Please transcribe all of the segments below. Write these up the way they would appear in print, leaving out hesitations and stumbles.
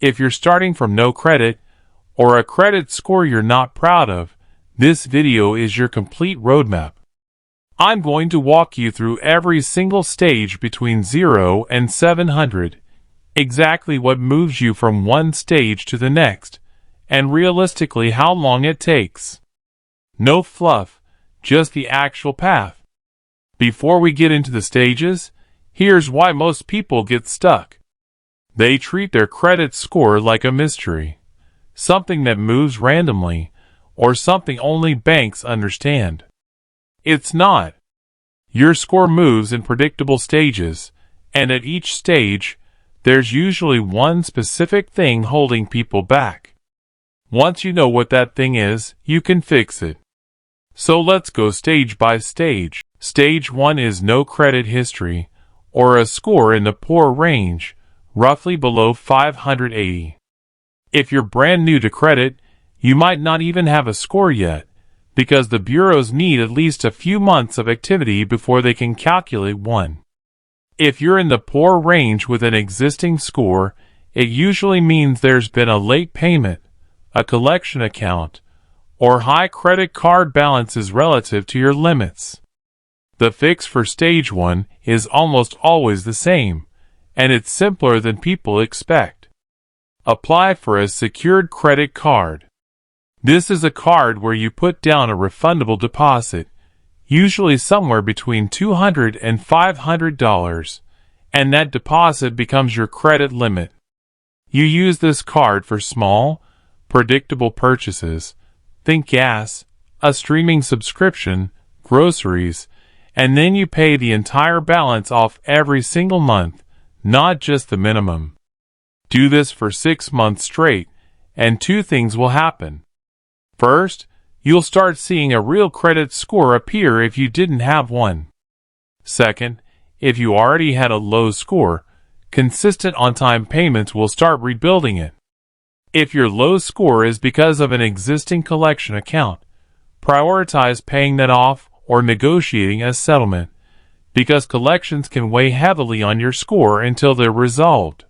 If you're starting from no credit, or a credit score you're not proud of, this video is your complete roadmap. I'm going to walk you through every single stage between 0 and 700, exactly what moves you from one stage to the next, and realistically how long it takes. No fluff, just the actual path. Before we get into the stages, here's why most people get stuck. They treat their credit score like a mystery, something that moves randomly, or something only banks understand. It's not. Your score moves in predictable stages, and at each stage, there's usually one specific thing holding people back. Once you know what that thing is, you can fix it. So let's go stage by stage. Stage 1 is no credit history, or a score in the poor range, roughly below 580. If you're brand new to credit, you might not even have a score yet, because the bureaus need at least a few months of activity before they can calculate one. If you're in the poor range with an existing score, it usually means there's been a late payment, a collection account, or high credit card balances relative to your limits. The fix for stage 1 is almost always the same, and it's simpler than people expect. Apply for a secured credit card. This is a card where you put down a refundable deposit, usually somewhere between $200 and $500, and that deposit becomes your credit limit. You use this card for small, predictable purchases. Think gas, a streaming subscription, groceries, and then you pay the entire balance off every single month, not just the minimum. Do this for 6 months straight, and two things will happen. First, you'll start seeing a real credit score appear if you didn't have one. Second, if you already had a low score, consistent on-time payments will start rebuilding it. If your low score is because of an existing collection account, prioritize paying that off or negotiating a settlement, because collections can weigh heavily on your score until they're resolved.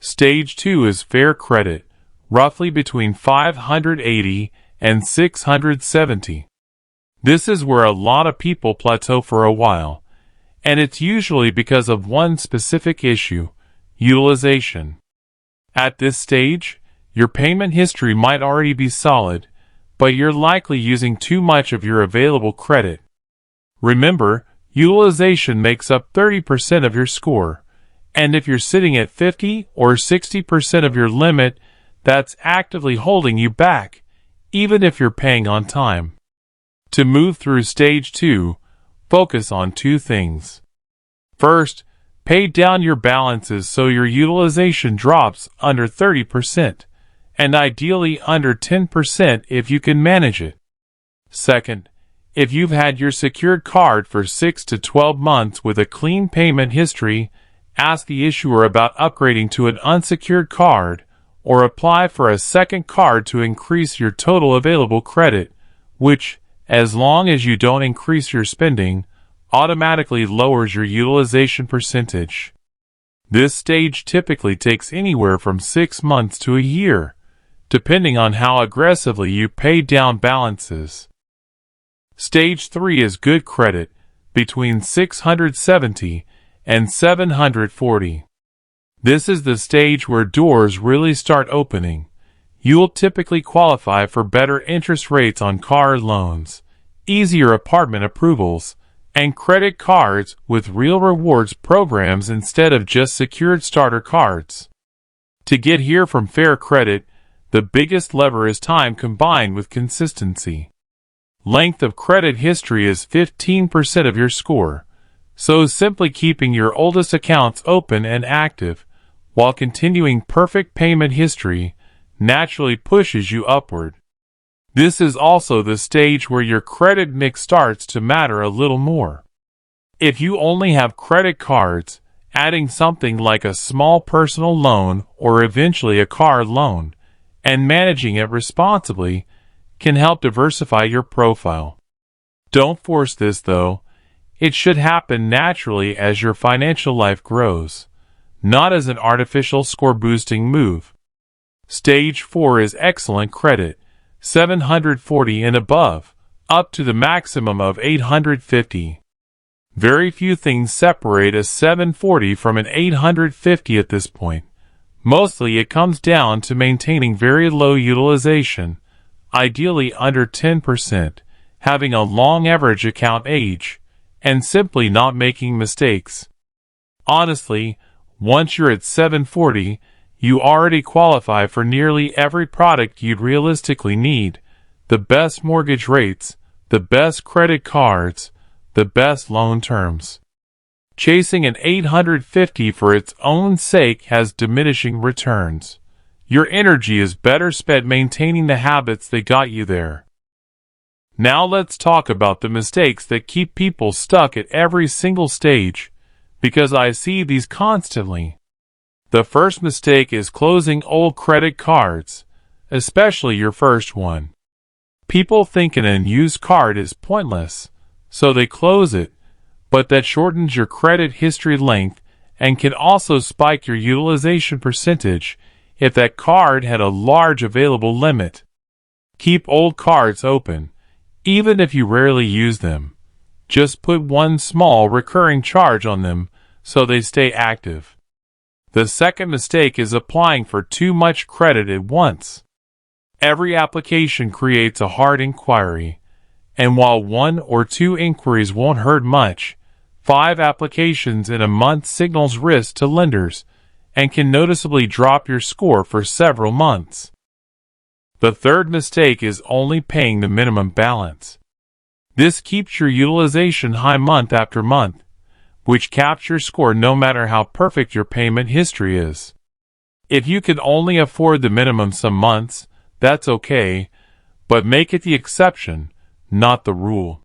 Stage 2 is fair credit, roughly between 580 and 670. This is where a lot of people plateau for a while, and it's usually because of one specific issue: utilization. At this stage, your payment history might already be solid, but you're likely using too much of your available credit. Remember, utilization makes up 30% of your score, and if you're sitting at 50 or 60% of your limit, that's actively holding you back, even if you're paying on time. To move through stage 2, focus on two things. First, pay down your balances so your utilization drops under 30%, and ideally under 10% if you can manage it. Second, if you've had your secured card for 6 to 12 months with a clean payment history, ask the issuer about upgrading to an unsecured card, or apply for a second card to increase your total available credit, which, as long as you don't increase your spending, automatically lowers your utilization percentage. This stage typically takes anywhere from 6 months to a year, depending on how aggressively you pay down balances. Stage 3 is good credit, between 670 and 740. This is the stage where doors really start opening. You'll typically qualify for better interest rates on car loans, easier apartment approvals, and credit cards with real rewards programs instead of just secured starter cards. To get here from fair credit, the biggest lever is time combined with consistency. Length of credit history is 15% of your score, so simply keeping your oldest accounts open and active while continuing perfect payment history naturally pushes you upward. This is also the stage where your credit mix starts to matter a little more. If you only have credit cards, adding something like a small personal loan or eventually a car loan, and managing it responsibly, can help diversify your profile. Don't force this though. It should happen naturally as your financial life grows, not as an artificial score-boosting move. Stage 4 is excellent credit, 740 and above, up to the maximum of 850. Very few things separate a 740 from an 850 at this point. Mostly it comes down to maintaining very low utilization, ideally under 10%, having a long average account age, and simply not making mistakes. Honestly, once you're at 740, you already qualify for nearly every product you'd realistically need, the best mortgage rates, the best credit cards, the best loan terms. Chasing an 850 for its own sake has diminishing returns. Your energy is better spent maintaining the habits that got you there. Now let's talk about the mistakes that keep people stuck at every single stage, because I see these constantly. The first mistake is closing old credit cards, especially your first one. People think an unused card is pointless, so they close it, but that shortens your credit history length and can also spike your utilization percentage if that card had a large available limit. Keep old cards open, even if you rarely use them. Just put one small recurring charge on them so they stay active. The second mistake is applying for too much credit at once. Every application creates a hard inquiry, and while 1 or 2 inquiries won't hurt much, 5 applications in a month signals risk to lenders and can noticeably drop your score for several months. The third mistake is only paying the minimum balance. This keeps your utilization high month after month, which caps your score no matter how perfect your payment history is. If you can only afford the minimum some months, that's okay, but make it the exception, not the rule.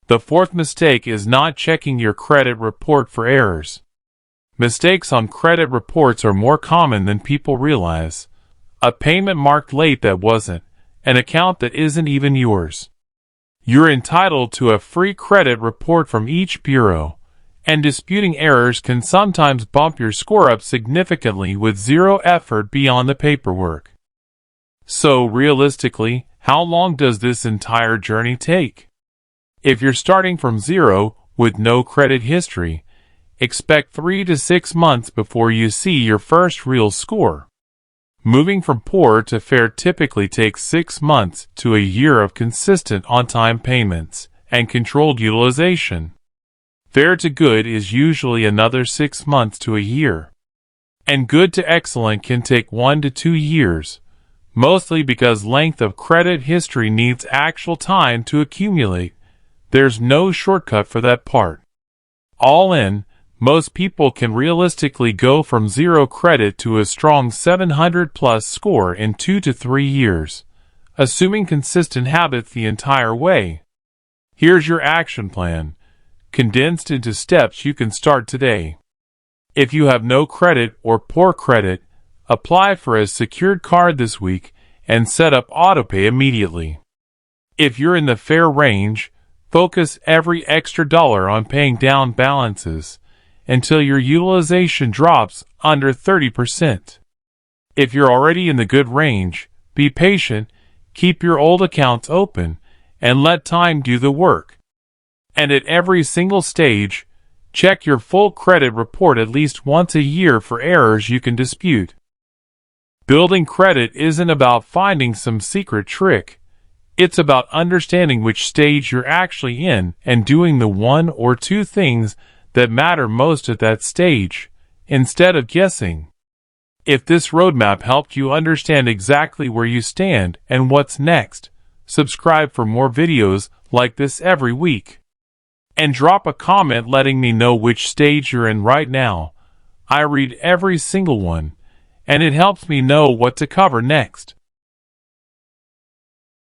The fourth mistake is not checking your credit report for errors. Mistakes on credit reports are more common than people realize. A payment marked late that wasn't, an account that isn't even yours. You're entitled to a free credit report from each bureau, and disputing errors can sometimes bump your score up significantly with zero effort beyond the paperwork. So realistically, how long does this entire journey take? If you're starting from zero with no credit history, expect 3 to 6 months before you see your first real score. Moving from poor to fair typically takes 6 months to a year of consistent on-time payments and controlled utilization. Fair to good is usually another 6 months to a year. And good to excellent can take 1 to 2 years, mostly because length of credit history needs actual time to accumulate. There's no shortcut for that part. All in, most people can realistically go from zero credit to a strong 700+ score in 2 to 3 years, assuming consistent habits the entire way. Here's your action plan, condensed into steps you can start today. If you have no credit or poor credit, apply for a secured card this week and set up autopay immediately. If you're in the fair range, focus every extra dollar on paying down balances until your utilization drops under 30%. If you're already in the good range, be patient, keep your old accounts open, and let time do the work. And at every single stage, check your full credit report at least once a year for errors you can dispute. Building credit isn't about finding some secret trick. It's about understanding which stage you're actually in and doing the 1 or 2 things that matter most at that stage, instead of guessing. If this roadmap helped you understand exactly where you stand and what's next, subscribe for more videos like this every week. And drop a comment letting me know which stage you're in right now. I read every single one, and it helps me know what to cover next.